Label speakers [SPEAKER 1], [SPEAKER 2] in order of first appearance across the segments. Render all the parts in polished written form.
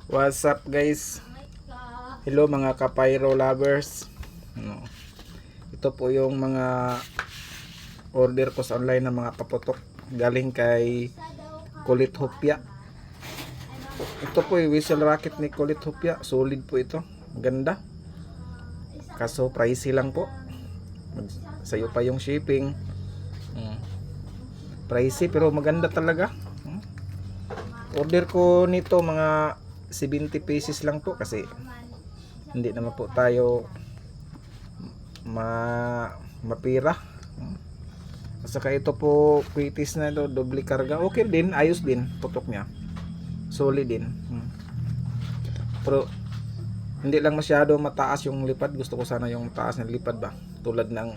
[SPEAKER 1] What's up guys? Hello mga kapayro lovers. Ano, ito po yung mga order ko sa online ng mga paputok galing kay Kulit Hopya. Ito po yung whistle racket ni Kulit Hopya. Solid po ito. Ganda. Kaso pricey lang po. Sayo pa yung shipping. Pricey pero maganda talaga. Order ko nito mga 70 pieces lang po kasi hindi naman po tayo mapira. At saka ito po quitis na ito, doble karga. Okay din, ayos din putok niya. Solid din. Pero hindi lang masyado mataas yung lipad. Gusto ko sana yung mataas na lipad ba. Tulad ng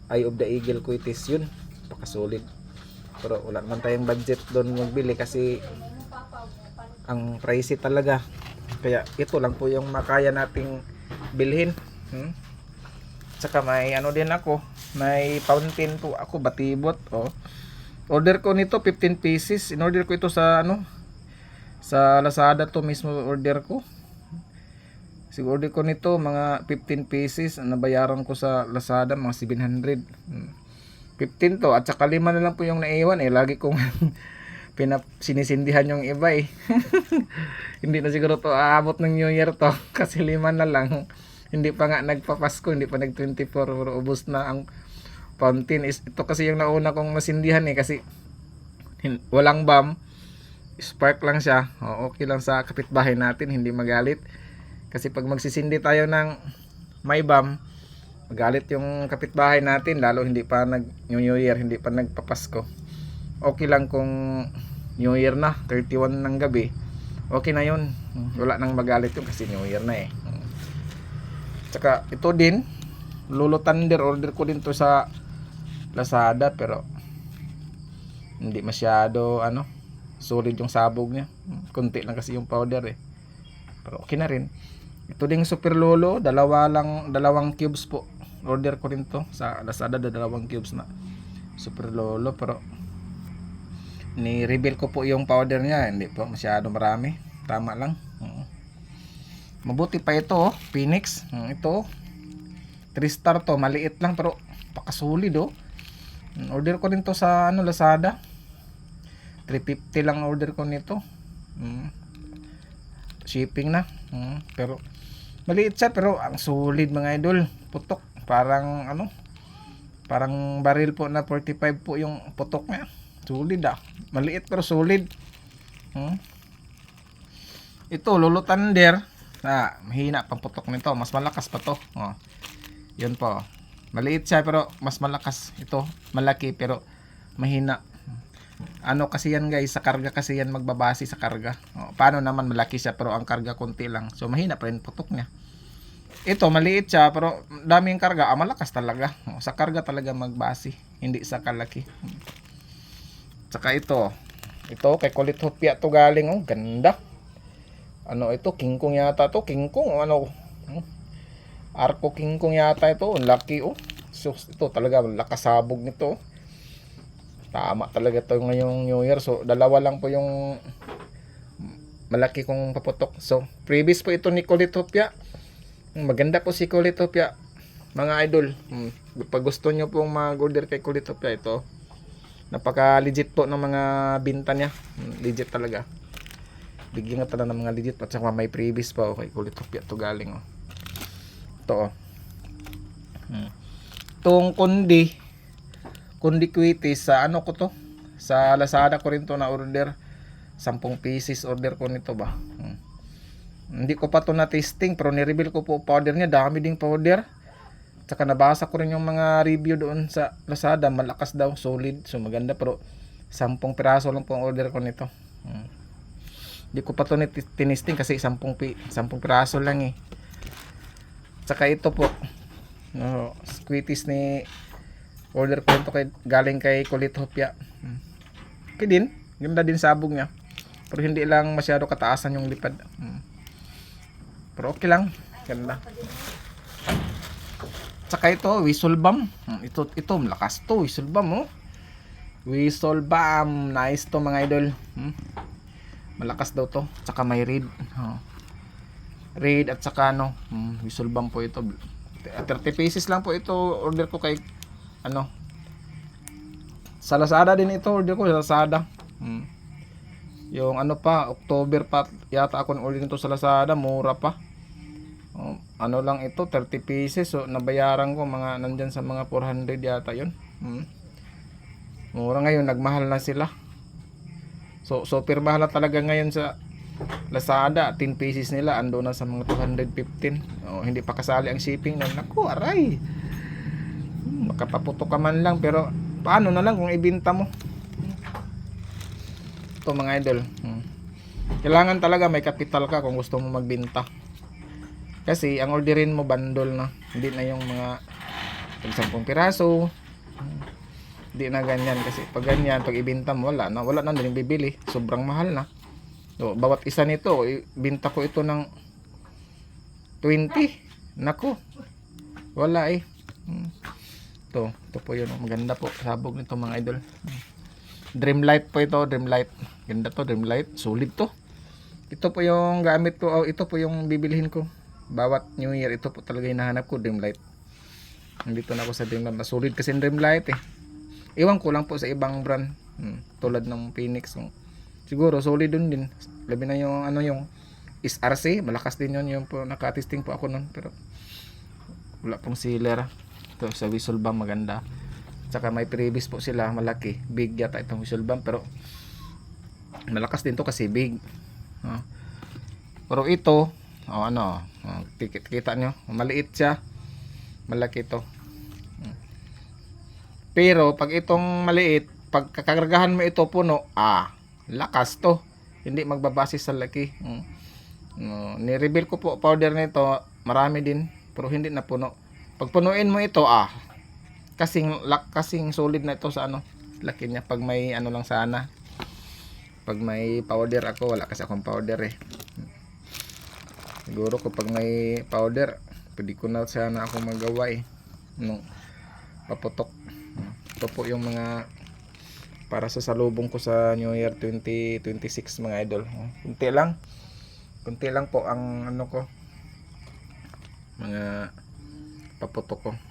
[SPEAKER 1] Eye of the Eagle quitis yun. Paka solid. Pero wala naman tayong budget doon magbili kasi ang pricey talaga. Kaya ito lang po yung makaya nating bilhin. Tsaka may ano din ako, may fountain po ako, batibot. Order ko nito 15 pieces. In order ko ito sa sa Lazada to mismo order ko. Siguro order ko nito mga 15 pieces. Nabayaran ko sa Lazada mga 700. 15 to at saka 5 na lang po yung naiwan lagi kong sinisindihan yung iba hindi na siguro to aabot ng New Year to kasi 5 na lang, hindi pa nga nagpapasko, hindi pa nag 24 pero ubos na ang fountain. Ito kasi yung nauna kong masindihan kasi walang bomb, spark lang siya. Okay lang sa kapitbahay natin, hindi magalit kasi pag magsisindi tayo ng may bomb magalit yung kapitbahay natin, lalo hindi pa nag New Year, hindi pa nagpapasko. Okay lang kung New Year na 31 ng gabi, okay na yun, wala nang magalit yun kasi New Year na Tsaka ito din Lolo Thunder, order ko din to sa Lazada pero hindi masyado solid yung sabog niya, kunti lang kasi yung powder pero okay na rin. Ito ding Super Lolo, dalawang cubes po. Order ko rin to sa Lazada, dalawang cubes na Super Lolo pero ni-reveal ko po yung powder niya, hindi po masyado marami, tama lang. Mabuti pa ito Phoenix. Ito 3 star to, maliit lang pero pakasulit Order ko rin to sa Lazada. 350 lang order ko nito. Shipping na. Pero maliit siya pero ang solid mga idol. Putok parang parang baril po na 45 po yung putok niya. Solid maliit pero solid. Ito Lolo Thunder, mahina pang putok nito, mas malakas pa to. Yun po, maliit siya pero mas malakas. Ito malaki pero mahina. Kasi yan guys, sa karga kasi yan, magbabase sa karga. Paano naman malaki siya pero ang karga konti lang, so mahina pa rin putok niya. Ito maliit siya pero daming karga, malakas talaga. Sa karga talaga magbase, hindi sa kalaki. Tsaka ito kay Kulit Hopya to galing. Ganda. Ito King Kong yata to, King Kong Arco King Kong yata ito, laki So ito talaga lakas sabog nito. Tama talaga to ngayong New Year. So dalawa lang po yung malaki kong paputok. So previous po ito ni Kulit Hopya. Maganda po si Kulit Hopya mga idol. Pag gusto nyo pong mag-order kay Kulit Hopya, ito napaka legit po ng mga binta niya. Legit talaga. Bigyan nga talaga ng mga legit. At saka may previous pa kay Kulit Hopya to galing ito itong kundi quitis sa ko to sa Lazada ko rin to na order. 10 pieces order ko nito ba. Hindi ko pa to na testing pero ni-reveal ko po powder niya, dami ding powder. Tsaka nabasa ko rin yung mga review doon sa Lazada, malakas daw, solid, so maganda. Pero 10 piraso lang po ang order ko nito. Hindi ko pa to tinesting kasi 10 piraso lang Tsaka ito po squeeties ni order ko ito galing kay Kulit Hopya. Okay din, ganda din sabog niya pero hindi lang masyado kataasan yung lipad. Pero okay lang, ganda. Tsaka ito whistle bomb. Ito malakas to, whistle bomb Whistle bomb, nice to mga idol. Malakas daw to. Tsaka may reed. Reed at saka whistle bomb po ito. 30 pieces lang po ito. Order ko kay sa Lazada din ito. Order ko sa Lazada. Yung October pa yata ako order nito sa Lazada. Mura pa. Lang ito, 30 pieces. So nabayaran ko mga nandyan sa mga 400 yata yun. Mura ngayon, nagmahal na sila. So super mahal na talaga ngayon sa Lazada. 10 pieces nila ando na sa mga 215. Hindi pa kasali ang shipping nun. Naku, aray. Makapaputok ka man lang, pero paano na lang kung ibenta mo? Ito mga idol. Kailangan talaga may kapital ka kung gusto mo magbenta. Kasi ang orderin mo bundle na. Hindi na yung mga 10 piraso. Hindi na ganyan, kasi pag ganyan, pag ibenta mo, wala na din bibili. Sobrang mahal na. So, bawat isa nito, ibenta ko ito ng 20. Naku, wala eh. Ito po yun. Maganda po. Sabog nito mga idol. Dreamlight po ito. Dreamlight. Ganda to, Dreamlight. Solid to. Ito po yung gamit ko. Ito po yung bibilihin ko. Bawat New Year, ito po talaga hinahanap ko, Dreamlight. Nandito na ako sa Dreamlight. Solid kasi Dreamlight eh. Iwan ko lang po sa ibang brand. Tulad ng Phoenix. Siguro solid dun din. Labi na yung yung SRC. Malakas din yun. Yung po, nakatesting po ako nun. Pero wala pong sealer. Ito sa whistle bomb maganda. Tsaka may previous po sila. Malaki. Big yata itong whistle bomb. Pero malakas din to kasi big. Pero ito, kita nyo. Maliit siya. Malaki to. Pero pag itong maliit, pag kakargahan mo ito puno, lakas to. Hindi magbabase sa laki. Ni-reveal ko po powder nito, marami din, pero hindi na puno. Pag punuin mo ito, kasing solid na ito sa laki niya. Pag may lang sana. Pag may powder ako, wala kasi akong powder eh. Siguro kapag may powder, pwede ko na sana ako magawa eh. Paputok. Ito po yung mga para sa salubong ko sa New Year 2026 mga idol. Kunti lang po ang ko, mga paputok ko.